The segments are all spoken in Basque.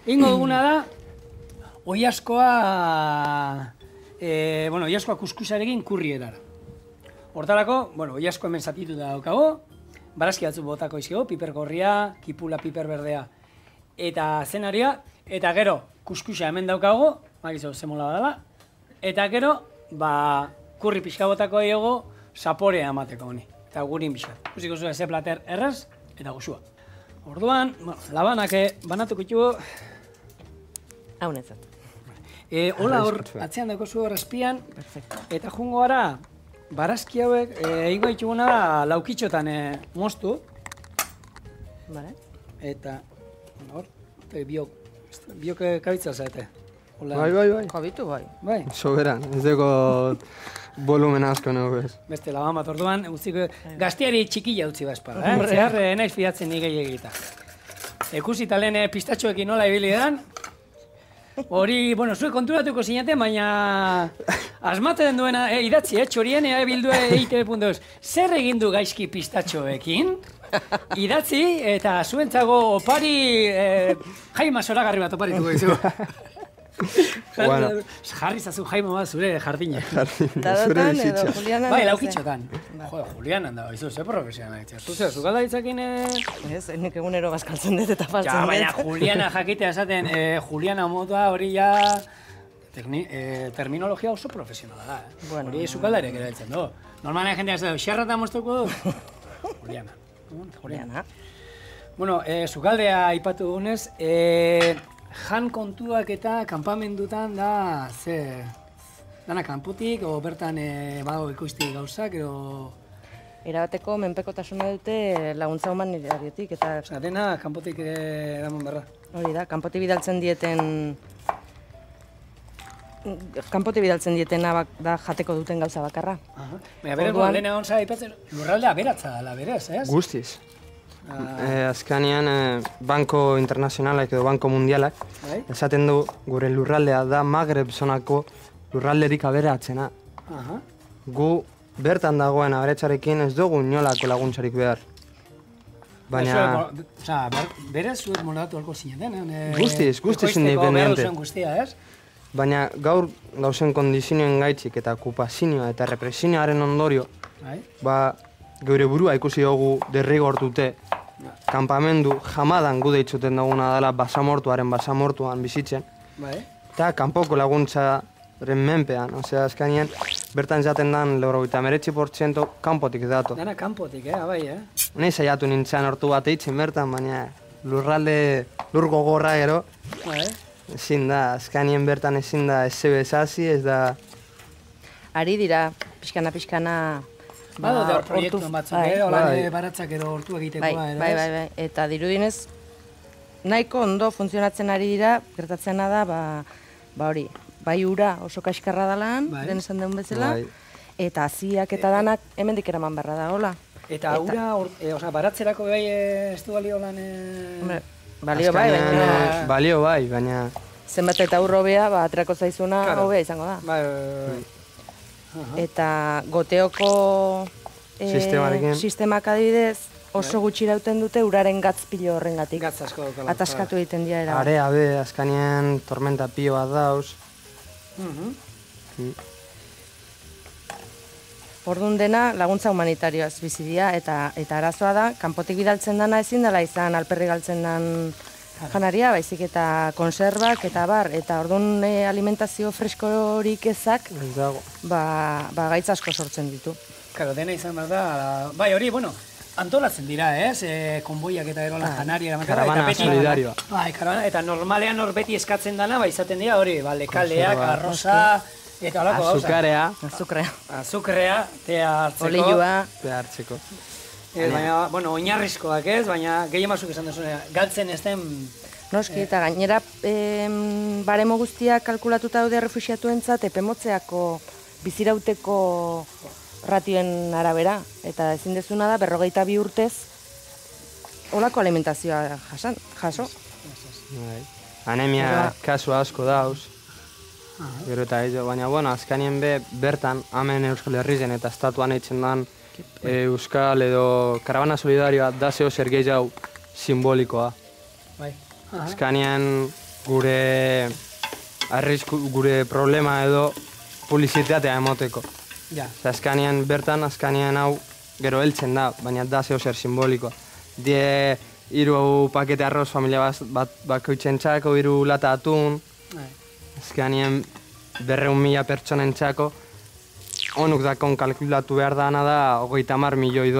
Ingo duguna da, oiaskoa kuskusarekin kurrierara. Hortarako, oiasko hemen zatitu da daukago, barazki batzuk botako izkego, piper gorria, kipula, piper berdea, eta zenaria, eta gero, kuskusa hemen daukago, magizu, zemola badala, eta gero, kurri pixka botako ego, zaporea emateko honi, eta gurin pixka. Kusiko zuen ze plater erraz, eta goxua. Orduan, labanak banatuko ditugu. Hau netzat. Hola hor, atzean daukozu hor espian, eta jungo gara, barazki hauek, egingo dituguna da laukitxotan moztu. Eta, hor, biok kabitza zaete. Bai. Kabitu, bai. Soberan, ez dugu volumen asko nago ez. Beste laban bat orduan, gazteari txikila utzi bazpara, zehar naiz fidatzen ni gehiagita. Ikusi lehen pistatxoekin nola ibili edan, hori, zuek konturatuko zinaten, baina asmatzen duena idatzi, txorien bildua EITB.eus. Zer egin du gaizki pistatxoekin? Idatzi eta zuentzago opari jaima zoragarri bat oparituko dizu. Jarri zazu jaima bat zure jardine. Zure bizitza. Bai, laukitxotan. Jode, Julianan da, izu, ze profesionala ditzea. Zuzea, zukalda ditzakin... Ez, nik egunero bazkaltzen dut eta faltzen dut. Baina Juliana jakitea esaten, Juliana motoa hori ja... Terminologia oso profesionala da, hori zukalda ere erabiltzen du. Normalan jendeak ez da, xerrata moztuko du? Juliana. Bueno, zukaldea aipatu dugunez, jan kontuak eta kanpamendutan da, dana kanpotik, o bertan badago ikusti gauzak, edo... Erabateko menpekotasuna dute laguntza humanitariatik eta... Osa, dena kanpotik eraman berra. Hori da, kanpotik bidaltzen dieten... Kanpotik bidaltzen dietena da jateko duten gauza bakarra. Baina berez, lehena onza aipatzen, lurraldea aberatza dela berez, ez? Guztiz. Azkanean, Banko Internazionalak edo Banko Mundialak esaten du gure lurraldea da Magreb zonako lurralderik aberatzena. Gu bertan dagoen aberatsarekin ez dugu inolako laguntzarik behar. Baina... Berez zuek moldatu alko zineten, Guztiz independente. Guztia, ez? Baina gaur gauzen kondizioen gaitzik eta okupazioa eta represioaren ondorio, geure burua ikusi dugu derrigortute, kanpamendu jamadan gude itzuten duguna dela basamortuan bizitzen, eta kanpoko laguntzaren menpean, azkanean, bertan jaten dan 99% kanpotik dato. Dana kanpotik, bai, Nei saiatu nintzen hortu bat eitzen bertan, baina lur gogorra gero, ezin da, azkanien bertan ezin da ez bezazi, ez da... Ari dira, pixkana... Bado da hor proiektu batzuk, holan baratzak edo hortu egitekoa, edo ez? Bai, eta dirudinez, nahiko ondo funtzionatzen ari dira, gertatzena da, hori, bai ura oso kaskarra dalan, den esan den bezala, eta haziak eta danak hemendik eraman barra da, hola. Eta ura, baratzerako bai ez du balio lan... Balio bai, baina... Zenbat eta hobea, aterako zaizuna hobea izango da. Eta goteoko sistemak adibidez oso gutxi irauten dute uraren gatz pilo horrengatik. Gatz asko daukala. Ataskatu egiten dira era. Area be, azkanean tormenta pilo bat dauz. Orduan dena laguntza humanitarioaz bizi dira eta arazoa da, kanpotik bidaltzen dana ezin dela izan alperri galtzen den janaria, baizik eta konserbak eta eta orduan alimentazio freskorik ezak, gaitz asko sortzen ditu. Karo, dena izan behar da, bai hori, antolatzen dira, ez? Konboiak eta erola janaria. Karabana solidarioa. Bai, karabana, eta normalean hor beti eskatzen dana, izaten dira hori, lekaldeak, arroza, eta holako gauza. Azukrea, tea hartzeko. Olioa. Tea hartzeko. Baina, oinarrizkoak ez, baina gehien bazuk esan duzune, galtzen ez den... Noski, eta gainera baremo guztiak kalkulatuta daude refuxiatuentzat, epemotzeako bizirauteko ratioen arabera, eta ezin dezuna da 52 urtez holako alimentazioa jaso. Anemia kasu asko dauz, gero eta baina, azkanien bertan, hemen Euskal Herrizen eta estatuan eitzen dan, Euskal edo Karabana Solidarioa da zeo zer gehiago simbolikoa. Azkanean gure gure problema edo publizitatea emoteko. Ja. Azkanean hau gero heltzen da, baina da zeo zer simboliko. Die 3 pakete arroz familia bat bakoitzen txako, 3 lata atun, azkanean 200.000 pertsonen txako, onuk dakon kalkulatu behar dana da $30 milioi.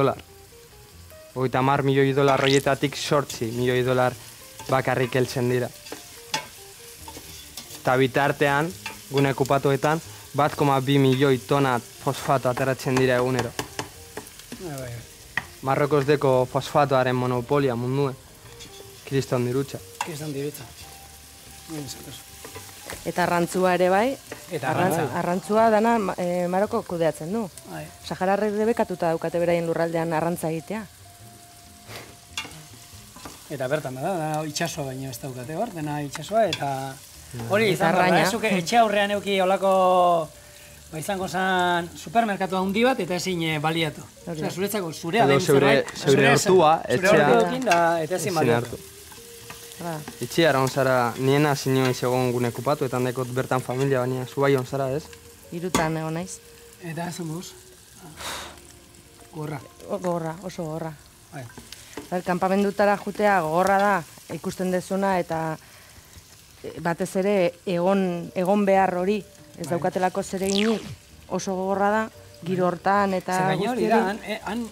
$30 milioi horietatik 8 milioi dolar bakarrik heltzen dira. Eta bitartean, gune okupatuetan, 1,2 milioi tona fosfato ateratzen dira egunero. Marrokoz deko fosfatoaren monopolia munduen. Kriston dirutza. Kriston dirutza. Eta arrantzua ere bai, Eta arrantzua dana Maroko kudeatzen du. Sahararrek debekatuta daukate beraien lurraldean arrantza egitea. Eta bertan da itxasoa baino ez daukate hor, dena itxasoa eta hori izan arraina. Zuke etxe aurrean euki olako izango zen supermerkatu handi bat eta ezin baliatu. Osea, zuretzako zurea den zerbait. Zure hortua, etxea, eta ezin baliatu. Itxi ara onzara, niena zinioiz egon gune okupatuetan dekot bertan familia, baina zubai onzara ez? 3 egon naiz. Eta ez omuz? Gorra. Gogorra, oso gogorra. Kanpamendutara jutea gogorra da, ikusten dezuna eta batez ere egon behar hori, ez daukatelako zereinik oso gogorra da, giro hortan eta guzti hori. Han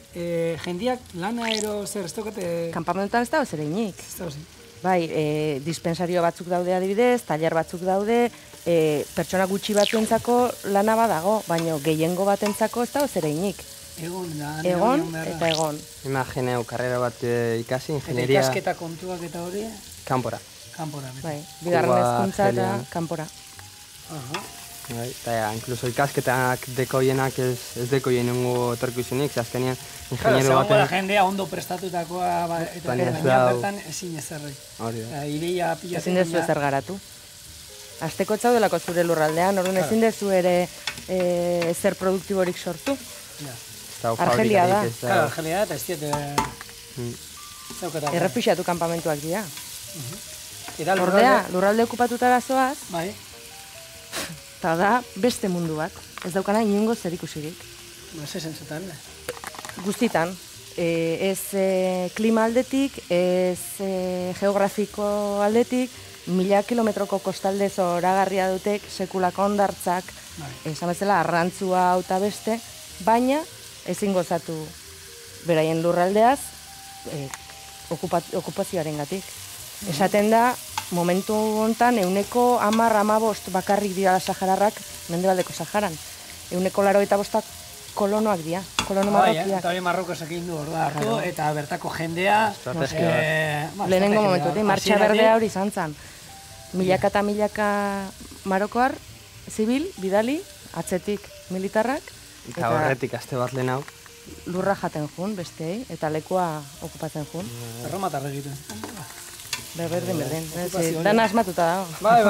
jendiak lana ero zer, ez daukate... Kanpamendutan ez dago zereinik. Ez dago zen. Bai, dispensario batzuk daude adibidez, tailer batzuk daude, pertsona gutxi batzuentzako lana badago, baina gehiengo batentzako ez dago zereinik. Egon eta egon. Imagineu, karrera bat ikasi, ingenieria... Eta ikasketa kontuak eta hori? Kanpora. Bai, bigarren hezkuntza eta kanpora. Eta inkluso ikasketak dekoienak ez dekoienengo etorkizunik, azkenean ingeniero baten... Claro, jendea ondo prestatutakoa eta baina bertan ezin ezerrek. Ideia pilatzen... Ezin dezu ezer garatu. Azteko txaudelako zure lurraldean, orduan ezin dezu ere ezer produktiborik sortu. Argelia da. Claro, Argelia da eta ez diete... Errefuxiatu kanpamentuak dira. Ordea, lurralde okupatutara zoaz, eta da beste mundu bat. Ez daukana inongo zerikusirik. Ze zentzutan? Guztitan. Ez klima aldetik, ez geografiko aldetik, 1000 kilometroko kostalde zoragarria dutek, sekulako hondartzak, esan bezala arrantzua hau eta beste, baina ezin gozatu beraien lurraldeaz okupazioaren gatik. Esaten da, momentu hontan 10-15 bakarrik dira Sahararrak mendebaldeko Saharan. 85 kolonoak dira, kolono marrokiak. Eta hori Marroko esakin du orda hartu, eta bertako jendea... Lehenengo momentu, martxa berdea hori izan zen. Milaka eta milaka marokoar, zibil, bidali, atzetik militarrak. Eta horretik aste bat lehen hau. Lurra jaten jun, besteei, eta lekua okupatzen jun. Erromatarra egiten. Berdin. Dana asmatuta dago. Bai.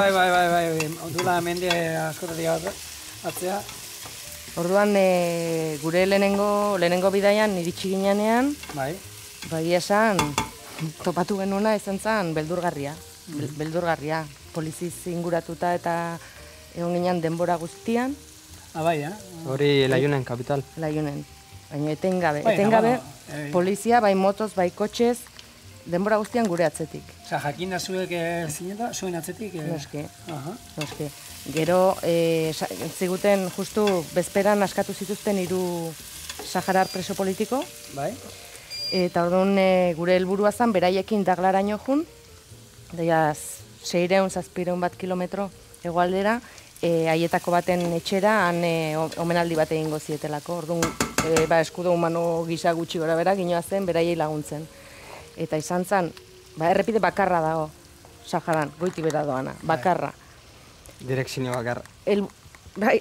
Ondula mende askotatik atzea. Orduan, gure lehenengo bidaian iritsi ginean, bai esan, topatu genuena izan zen beldurgarria. Beldurgarria. Poliziz inguratuta eta egon ginean denbora guztian. Hori Laiunen kapital. Laiunen. Baina etengabe, polizia, bai motoz, bai kotxez, denbora guztian gure atzetik. Osa, jakin da zuek zineta, zuen atzetik? Noski. Gero, ziguten justu bezperan askatu zituzten 3 Saharar preso politiko. Bai. Eta orduan gure helburua zen beraiekin Daglaraino jun, daia 600-700 kilometro hegoaldera, haietako baten etxera, han omenaldi bat egingo zietelako. Orduan, eskudo humano gisa gutxi gora bera, ginoa zen, beraiei laguntzen. Eta izan zen, errepide bakarra dago, Saharan, goiti bera doana, bakarra. Direkzio bakarra. Bai,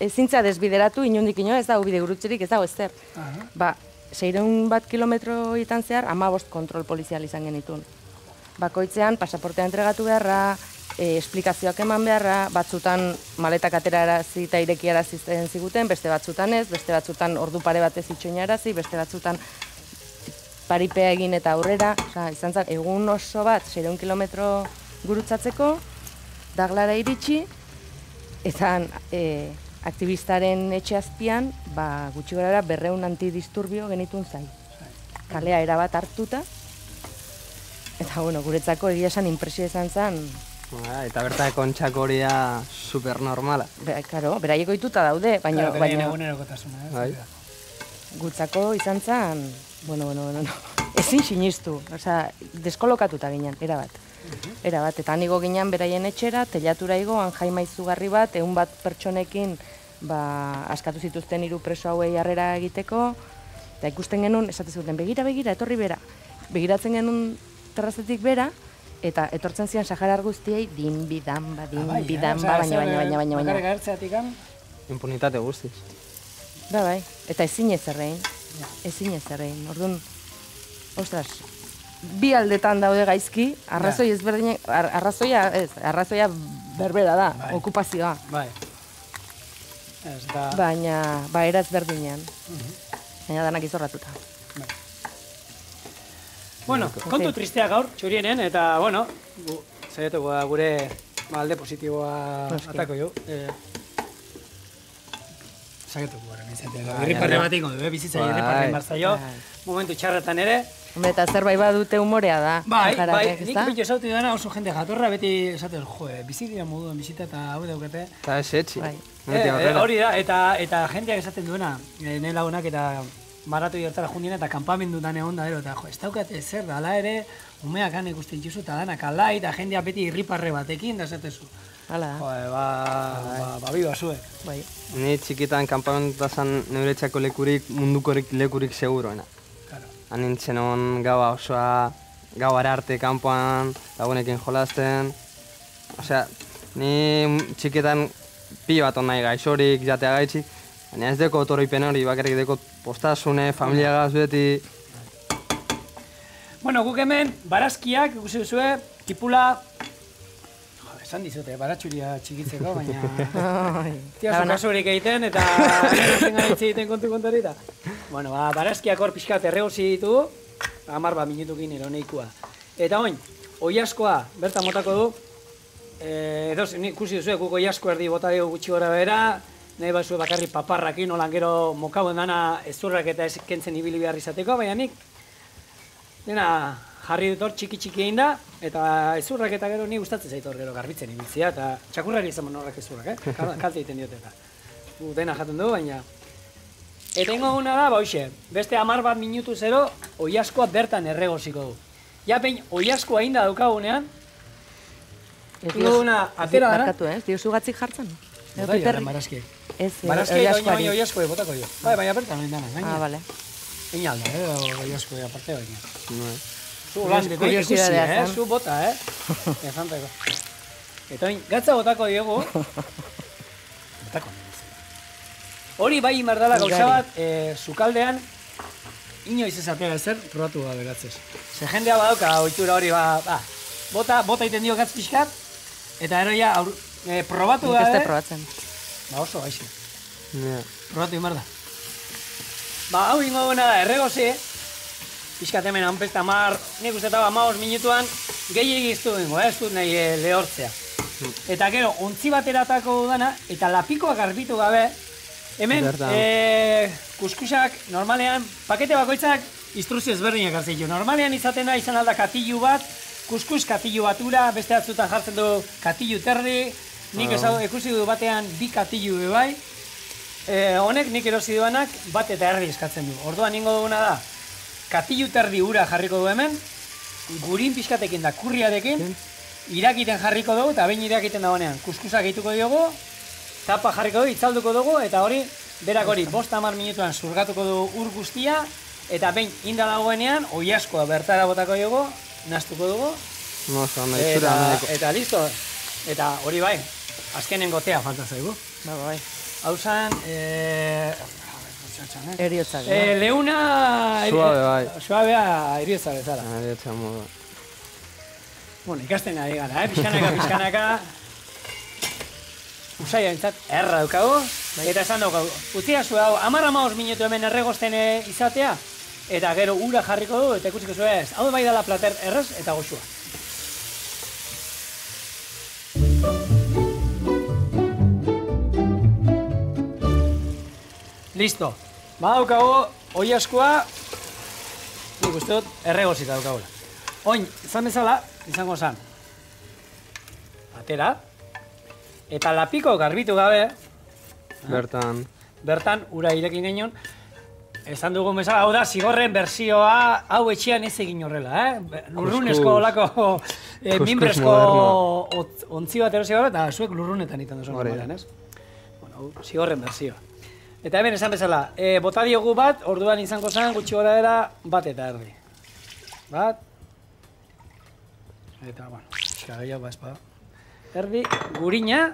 ezintza desbideratu, inondik ino, ez dago bide gurutzerik, ez dago ezer. 600 kilometro itan zehar, 15 kontrol polizial izan genitun. Bakoitzean, pasaportea entregatu beharra, esplikazioak eman beharra, batzutan maletak aterarazi eta irekiarazi ziguten, beste batzutan ez, beste batzutan ordu pare batez itxoinarazi, beste batzutan paripea egin eta aurrera, izan zen, egun oso bat, 600 kilometro gurutzatzeko, daglara iritsi, eta aktivistaren etxe azpian, gutxi gorara 200 antidisturbio genitun zain. Kalea erabat hartuta, eta guretzako egia esan impresio izan zen. Eta bertako kontxak hori da supernormala. Karo, beraiek ohituta daude, baina... Beraien egunerokotasuna, Gutzako izan zen, ezin sinistu, deskolokatuta ginen, erabat. Eta anigo ginen beraien etxera, telatura igo, anjaima izugarri bat, 100 bat pertsonekin askatu zituzten 3 preso hauei harrera egiteko, eta ikusten genuen, esaten zuten, begira, etorri bera. Begiratzen genuen terrazetik bera, eta etortzen zian Saharar guztiei, dinbidamba, baina. Bakarrik agertzeatik an? Impunitate guztiz. Bai, eta ezin ez errein. Orduan, ostras, bi aldetan daude gaizki, arrazoi ezberdinek, arrazoia berbera da, okupazioa. Bai. Baina, era ezberdinean. Baina danak izorratuta. Bueno, kontu tristea gaur, txurienen, eta, zaiatuko gure alde positiboa atako jo. Zaiatuko gara, mintzatea. Irriparre bat ingo du, bizitza irriparre marzaio. Momentu txarretan ere. Eta zerbait badute humorea da. Bai, nik beti esautu dena oso jende jatorra, beti esaten, bizitia moduan bizita eta hau daukate. Eta ez etxi. Hori da, eta jendeak esaten duena, nire lagunak eta maratu jertara jundien eta kanpamendutan egon da, eta ez daukate zer da, ala ere, umeak han ikusten dituzu eta danak alai, eta jendea beti irriparre batekin, da esatezu. Hala. Biba zue. Ni txikitan kanpamenduta zan neuretzako lekurik, mundukorik lekurik seguroena. Anintzen hon gaua osoa, gauara arte kanpoan, lagunekin jolasten. Osea, ni txikitan pilo bat nahi gaixorik, jatea gaitxik, baina ez deko otoroipen hori, bakarrik deko postasune, familiagaz beti. Guk hemen, barazkiak, ikusi duzue, tipula... Esan dizute, baratxuria txikitzeko, baina... Tiazu kasurik egiten, eta... Zengaritze egiten kontu-kontorita. Barazkiak hor pixkat erregozi ditu, 10 minutukin eroneikua. Eta oin, oiaskoa bertan motako du, ikusi duzue, guk oiasko erdi bota dugu gutxi gora behera, nahi bazue bakarri paparrakin, holan gero mokauen dana ezurrak eta ez kentzen ibili behar izateko, baina nik, dena jarri dut hor txiki egin da, eta ezurrak eta gero ni gustatzen zait hor gero garbitzen ibiltzea, eta txakurrari izan horrek ezurrak, kalte egiten diote eta. Dena jaten dugu, baina... Eta ingo guna da, beste 10 minutu zero, oiaskoa bertan erregoziko du. Ja, pein, oiaskoa inda daukagunean, ingo guna atera dara. Markatu, ez? Diozu gatzik jartzen? Bai, barazki. Barazki oiaskoa botako jo. Baina bertan oin dana. Bale. Egin alda, oiaskoa aparte baina. Zu landeko ikusi, zu bota, Ezanteko. Eta oin, gatza botako diogu. Botako nahi. Hori bai inberdala gauza bat, sukaldean, inoiz ezatea ezer, probatu gabe gatzez. Ze jendea badauka, oitura hori, bota iten dio gatz pixkat, eta eroia probatu gabe... Nik ez te probatzen. Oso, gaixi. Probatu inberda. Hau ingo guna da, erregozi, pixkat hemen hanpesta nik uste eta 15 minutuan, gehiagik iztu bingo, ez dut nahi lehortzea. Eta gero, ontzi bateratako dudana, eta lapikoak garbitu gabe, hemen, kuskusak, normalean, pakete bakoitzak instruzio ezberdinak hartzen ditu. Normalean izaten da, izan alda katilu bat, kuskus katilu bat ura, beste atzutan jartzen du katilu terdi, nik ikusi du batean 2 katilu bai, honek nik erosi duanak bat eta erdi eskatzen du. Orduan ningo duguna da, katilu terdi ura jarriko du hemen, gurin pixkatekin da kurriarekin, irakiten jarriko dugu, eta behin irakiten dagoenean, kuskusak egituko diogu, tapa jarriko dugu, itzalduko dugu, eta hori, berak hori, 5-10 minutuan zurgatuko dugu ur guztia, eta behin inda dagoenean, oiaskoa bertara botako dugu, naztuko dugu, eta listo. Eta hori bai, azkenen gotea falta zaigu. Bai. Hau zan, eriotzak. Leuna... Suabe bai. Suabea eriotzak bezala. Eriotzak modu. Bueno, ikasten ari gara, pixkanaka. Usaia entzat, erra daukagu, eta esan daukagu. Utzia zu hau, 10-15 minutu hemen erregozten izatea, eta gero ura jarriko du, eta ikusiko zu ez. Hau bai dala plater errez eta goxua. Listo. Badaukago, oilaskoa, nik uste dut, erregozita daukagula. Oin, izan bezala, izango zen. Atera. Eta lapiko garbitu gabe, bertan, ura irekin genion, esan dugun bezala, hau da, zigorren berzioa, hau etxean ez egin horrela, lurrunesko olako, minbrezko ontzi bat erosi gara, eta zuek lurrunetan iten duzun normalean, ez? Bueno, zigorren berzioa. Eta hemen esan bezala, bota diogu bat, orduan izango zen, gutxi gora dela, bat eta erdi. Bat. Eta, bueno, gehiago espada. Erdi, gurina,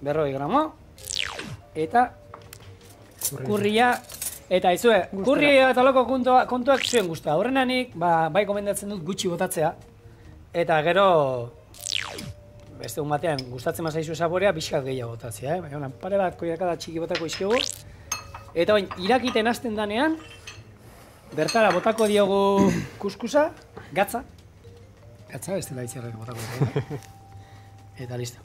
40 gramo, eta kurria, eta izue, kurria eta loko kontuak zuen guztua. Horrenanik, bai komendatzen dut gutxi botatzea, eta gero, beste un batean, gustatzen mazaizu esaborea, pixkat gehiago botatzea, baina pare bat koiakada txiki botako izkiogu, eta bain, irakiten hasten danean, bertara botako diogu kuskusa, gatza, ez dela itzerrek botako diogu, eta listo.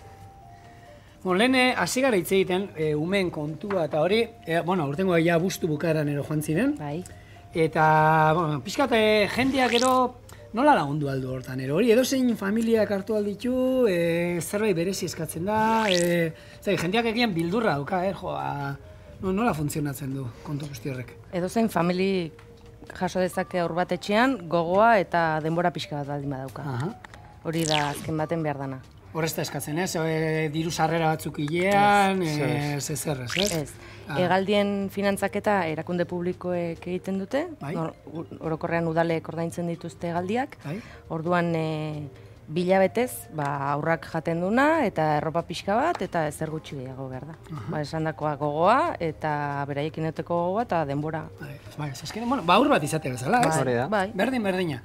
Bueno, lehen hasi gara hitz egiten, umeen kontua eta hori, bueno, urtengo ja bustu bukaeran ero joan ziren. Bai. Eta, bueno, pixkat jendeak gero nola lagundu aldu hortan ero hori, edozein familiak hartu alditu, zerbait berezi eskatzen da, jendeak egien bildurra dauka, nola funtzionatzen du kontu guzti horrek. Edozein famili jaso dezake aur bat etxean, gogoa eta denbora pixka bat baldin badauka. Hori da azken baten behar dana. Horrezta eskatzen, ez? Diru sarrera batzuk hilean, zezer, ez? Ez. Hegaldien finantzaketa erakunde publikoek egiten dute, orokorrean udalek ordaintzen dituzte hegaldiak, orduan bilabetez aurrak jaten duna eta erropa pixka bat eta ezer gutxi gehiago behar da. Esandakoa gogoa eta beraiekin egoteko gogoa eta denbora. Bueno, aur bat izatea bezala, ez? Berdin-berdina.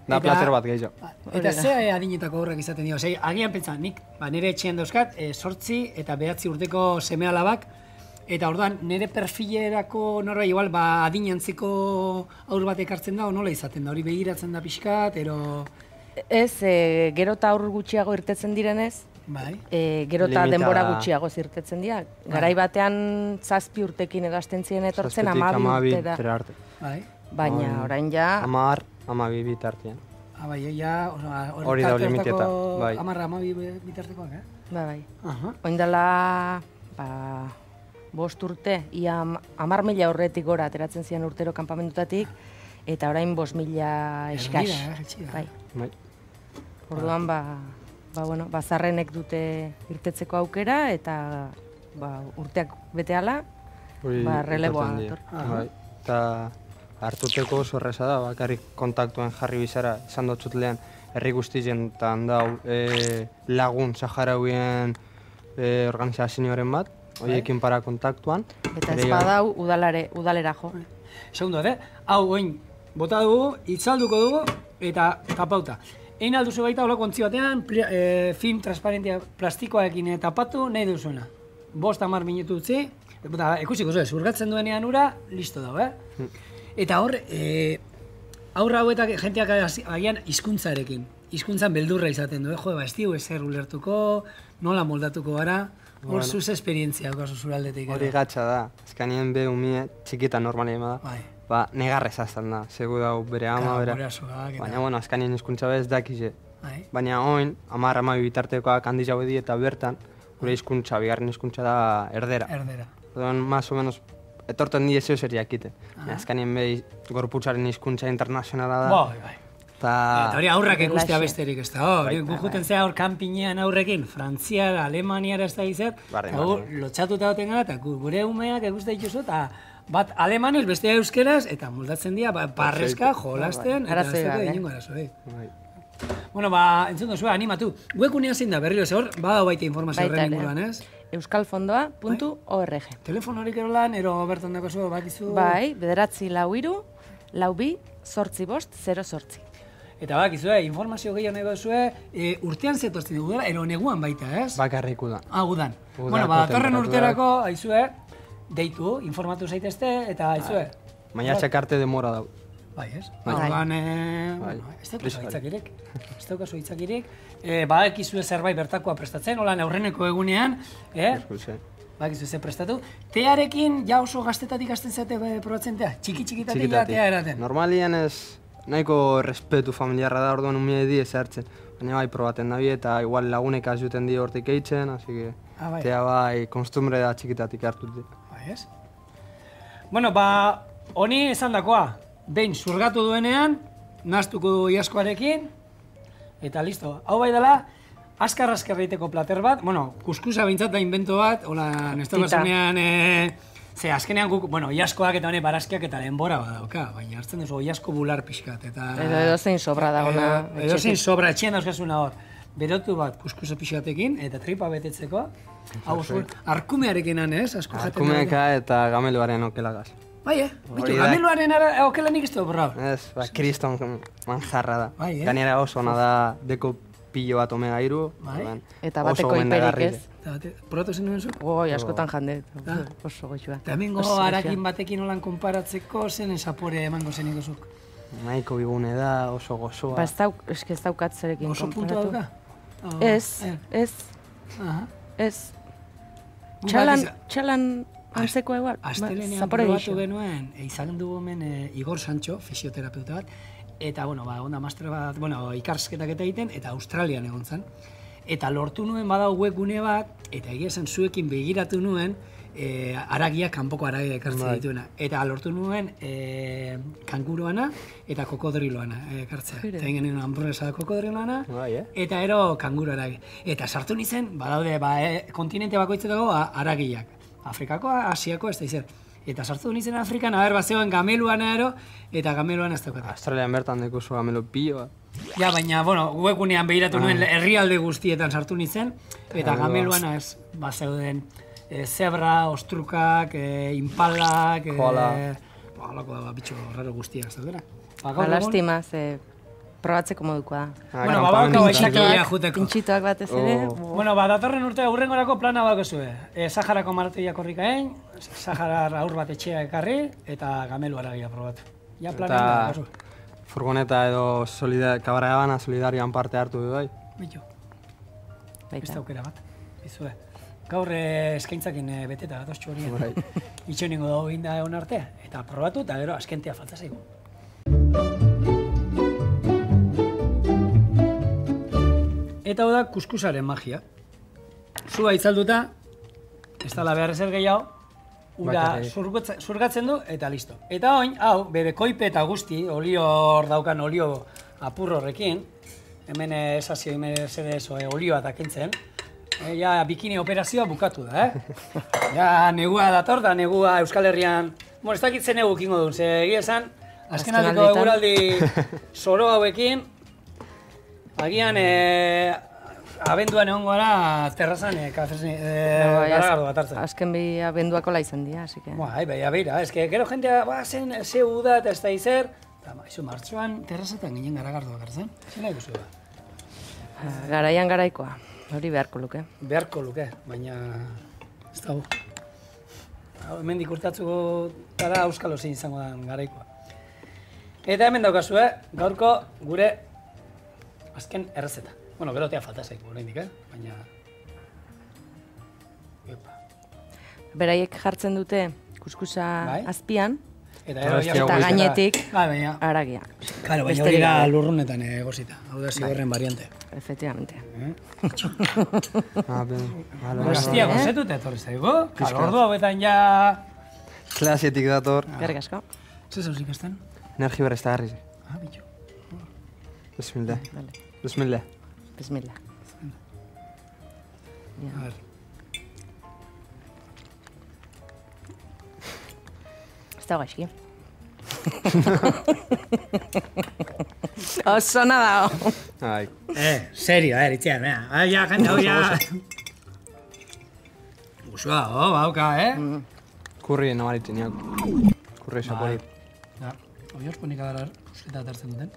Da placer bat gehiago. Eta ze adinetako aurrak izaten dio? Agian pentsa, nik nire etxean dauzkat, 8 eta 9 urteko seme-alabak, eta orduan nire perfilerako norbait igual adinantziko aur bat ekartzen da, nola izaten da? Hori begiratzen da pixkat, ero... Ez, gero eta aur gutxiago irtetzen direnez, gero eta denbora gutxiago irtetzen dira. Garai batean 7 urtekin egazten ziren etortzen, 12 urtera. Baina orain ja... 12 bitartean. Hori da limiteta. 12 bitartekoak, Bai. Oin dela 5 urte, ia 10.000 horretik gora ateratzen ziren urtero kanpamendutatik, eta orain 5.000 eskas. Bai. Orduan, zarrenek dute irtetzeko aukera, eta urteak beteala, releboa dator. Eta hartuteko oso erreza da, bakarrik kontaktuen jarri bizara, esan dutxutlean, herri guztien eta handau lagun Saharauien organizazioaren bat, horiekin para kontaktuan. Eta ez badau udalera jo. Segundo, hau oin, bota dugu, itzalduko dugu, eta tapauta. Egin alduzu baita olako ontzi batean, film transparentia plastikoarekin tapatu nahi duzuena. 5-10 minutu utzi, ikusiko zuen, zurgatzen duenean ura, listo dago, Eta hor, aurra hauetak jenteak agian hizkuntzarekin. Hizkuntzan beldurra izaten du, ez diu ezer ulertuko, nola moldatuko gara, hor zuz esperientzia okazu zuraldetik. Hori gatsa da, ezkanien be umie txikita normalia da. Negarrez azten da, segu dau bere ama, baina, bueno, azkanien hizkuntza bez dakize. Baina oin, 10-12 bitartekoak handi jau edi eta bertan, gure hizkuntza, bigarren hizkuntza da erdera. Orduan, más o menos, etorten die zeu zer jakite. Azkanien behi gorputzaren hizkuntza internazionala da. Eta hori aurrak ikustea besterik ez da. Gujuten zea hor kanpinean aurrekin, Frantziara, Alemaniara ez da izet, eta lotxatuta goten gara, eta gure umeak ikuste dituzu, eta bat alemanez, bestea euskeraz, eta moldatzen dira, barrezka, jolasten, eta ez dut egingo arazo. Bueno, entzun duzu, animatu. Webgunea zein da, berriro hor, badao baita informazio horren inguruan, ez? euskalfondoa.org. Telefonorik erolan, ero bertan dako zu, bakizu? Bai, 943-42-0808. Eta bakizu, informazio gehiago nahi duzue, urtean zetortzen dugu dela, ero neguan baita, ez? Bakarrik udan. Udan. Bueno, datorren urterako, aizue, deitu, informatu zaitezte, eta aizue. Maiatxak arte demora dau. Bai, ez? Orduan, ez daukazu hitzakirik. Badakizue zerbait bertakoa prestatzen, holan aurreneko egunean, bakizu ze prestatu. Tearekin ja oso gaztetatik hasten zate probatzen tea? Txiki-txikitatik ja tea eraten? Normalian ez nahiko respetu familiarra da, orduan umie di ez hartzen. Baina bai probaten da eta igual lagunek azuten di hortik eitzen, así que tea bai konstumbre da txikitatik hartut di. Bai ez? Bueno, honi esan dakoa, behin zurgatu duenean, nahaztuko du iaskoarekin, eta listo. Hau bai dela, azkar egiteko plater bat, kuskusa bintzat da invento bat, hola, nestokasunean, ze azkenean guk, iaskoak eta hone barazkiak eta denbora badauka, baina hartzen duzu iasko bular pixkat, eta... Edo zein sobra dagoena. Edo zein sobra, etxean dauzkazuna hor. Berotu bat kuskusa pixkatekin, eta tripa betetzeko, hau arkumearekin ez, asko jaten. Arkumeaka eta gameluaren okelagaz. Bai, bitu, gameluaren okelanik ez dugu borrau. Ez, kriston manjarra da. Bai, Gainera oso ona da deko pilo bat omega iru. Eta bateko hiperik ez. Probatu zen nuen zu? Askotan jande, oso goxua. Eta hemengo harakin batekin holan konparatzeko zen esapore emango zen igozuk. Nahiko bigune da, oso gozoa. Ez daukat zerekin konparatu. Oso puntua dauka? Ez. Txalan antzeko egual. Astelenean probatu genuen, izan dugu hemen Igor Sancho, fisioterapeuta bat, eta, onda master bat, ikarsketak eta egiten, eta Australian egon zen. Eta lortu nuen badau webgune bat, eta egia esan zuekin begiratu nuen, haragiak, kanpoko haragiak ekartzen dituena. Eta lortu nuen kanguruana eta kokodriloana ekartzea. Eta egin hamburguesa kokodriloana, eta ero kanguru haragi. Eta sartu nintzen, badaude, kontinente bakoitzetako haragiak. Afrikakoa, Asiako, ez da izer. Eta sartu nintzen Afrikan, bazegoen gameluana ero, eta gameluana ez daukate. Australian bertan dekuzu gamelu pilo. Ja, baina, webgunean behiratu nuen herrialde guztietan sartu nintzen, eta gameluana ez, bazeuden zebra, ostrukak, impalak, halako bitxo raro guztiak, ez daudera. Lastima, ze probatzeko modukoa da. Babauka baitxakia juteko. Pintxitoak batez ere. Datorren urtea urrengorako plana bakozue. Saharako marteiak horrikain, Saharar aur bat etxea ekarri, eta gamelu haragia probatu. Ja planean da, bazu. Furgoneta edo Kabaragabana solidarioan parte hartu du bai? Bitu. Beste aukera bat, bizue. Gaur eskaintzakin beteta gatoztxu horien. Itxo ningo dago ginda egon artea, eta probatu, eta gero askentea falta zaigu. Eta hau da kuskusaren magia. Zua itzalduta, ez dala behar ezer gehiago, ura zurgatzen du eta listo. Eta oin, hau, bere koipe eta guzti, olio hor daukan olio apur horrekin, hemen esazio Mercedes olioa takentzen, ja bikini operazioa bukatu da, Ja negua dator da, negua Euskal Herrian, ez dakit zen negu kingo duen, ze egia esan, azkenaldiko eguraldi zoro hauekin, agian abenduan egon gara terrazan garagardo bat hartzen. Azken bi abenduako izan dira, así que... Bai, beira, gero jentea zen ze uda eta ez da izer, eta martxoan terrazatan ginen garagardoak hartzen. Zena ikusi da? Garaian garaikoa, hori beharko luke. Beharko luke, baina ez dago. Hemen dikurtatzuko gara euskalo zein izango da garaikoa. Eta hemen daukazu, gaurko gure azken errezeta. Gero tea falta zaiku oraindik, baina... Beraiek jartzen dute kuskusa azpian, eta eta gainetik haragia. Claro, baina hori da lurrunetan egosita. Hau da zigorren variante. Efectivamente. Hostia, gozetut etorri zaigu. Ordu hauetan ja... Klasietik dator. Gerrik asko. Zer zauz ikasten? Energi berrezta garriz. Bitxo. Bismillah. Bismillah. A ver. Ez da gaizki. Oso nada. Serio, itxean, ja, jende hau ja... Guzua, bauka, Kurri nabaritzen jak. Kurri saporit. Hoi osponik adara kusketa atartzen duten.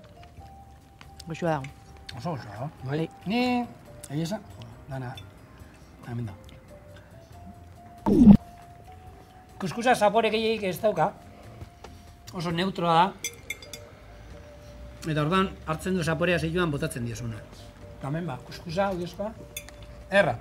Guzua dago. Oso guzua, Ni, egin esan, dana, hemen da. Kuskusa zapore gehiagik ez dauka. Oso neutroa da. Eta ordan hartzen du zaporea zituan botatzen diosuna. Hemen kuskusa, hau dioskoa. Erra.